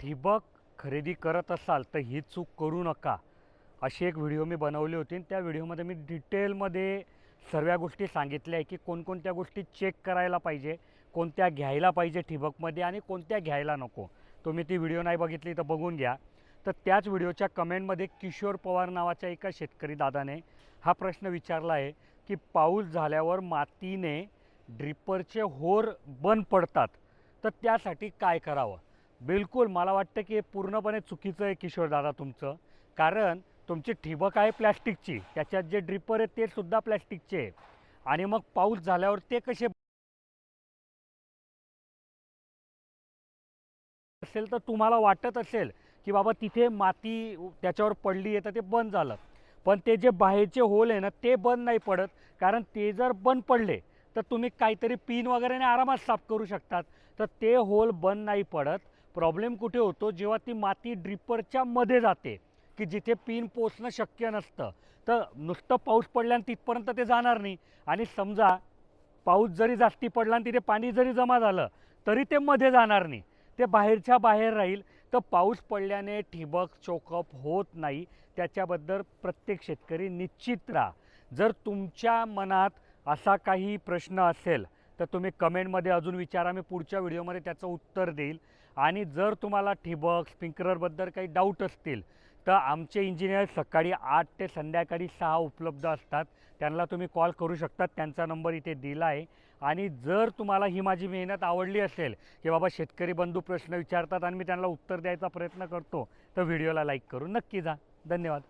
ठिबक खरेदी करत असाल तर ही चूक करू नका, अशी एक व्हिडिओ मी बनवली होती. त्या व्हिडिओमध्ये मी डिटेलमध्ये सर्व गोष्टी सांगितल्या आहे की कोणकोणत्या गोष्टी चेक करायला पाहिजे, कोणत्या घ्यायला पाहिजे ठिबकमध्ये आणि कोणत्या घ्यायला नको. तुम्ही ती व्हिडिओ नाही बघितली तर बघून घ्या. तर त्याच व्हिडिओच्या कमेंटमध्ये किशोर पवार नावाच्या एका शेतकरी दादाने हा प्रश्न विचारला आहे की पाऊस झाल्यावर मातीने ड्रिपरचे होर बंद पडतात, तर त्यासाठी काय करावं. बिलकुल मला वाटतं की हे पूर्णपणे चुकीचं आहे किशोर दादा तुमचं. कारण तुमची ठिबक आहे प्लॅस्टिकची, त्याच्यात जे ड्रिपर आहे ते सुद्धा प्लॅस्टिकचे आहे. आणि मग पाऊस झाल्यावर ते कसे असेल तर तुम्हाला वाटत असेल की बाबा तिथे माती त्याच्यावर पडली आहे तर ते बंद झालं. पण ते जे बाहेरचे होल आहे ना ते बंद नाही पडत. कारण ते जर बंद पडले तर तुम्ही काहीतरी पिन वगैरेने आरामात साफ करू शकतात. तर ते होल बंद नाही पडत. प्रॉब्लेम कुठे होतो जेव्हा ती माती ड्रिपरच्या मध्ये जाते की जिथे पिन पोचणं शक्य नसतं. तर नुसतं पाऊस पडल्याने तिथपर्यंत ते जाणार नाही. आणि समजा पाऊस जरी जास्ती पडला आणि तिथे पाणी जरी जमा झालं तरी ते मध्ये जाणार नाही, ते बाहेरच्या बाहेर राहील. तर पाऊस पडल्याने ठिबक चोकअप होत नाही, त्याच्याबद्दल प्रत्येक शेतकरी निश्चित राहा. जर तुमच्या मनात असा काही प्रश्न असेल तर तुम्ही कमेंटमध्ये अजून विचारा, मी पुढच्या व्हिडिओमध्ये त्याचं उत्तर देईल. आणि जर तुम्हाला ठिबक स्प्रिंकलरबद्दल काही डाऊट असतील तर आमचे इंजिनियर सकाळी 8 ते संध्याकाळी 6 उपलब्ध असतात. त्यांना तुम्ही कॉल करू शकता, त्यांचा नंबर इथे दिला आहे. आणि जर तुम्हाला ही माझी मेहनत आवडली असेल की बाबा शेतकरी बंधू प्रश्न विचारतात आणि मी त्यांना उत्तर द्यायचा प्रयत्न करतो, तर व्हिडिओला लाईक करून नक्की जा. धन्यवाद.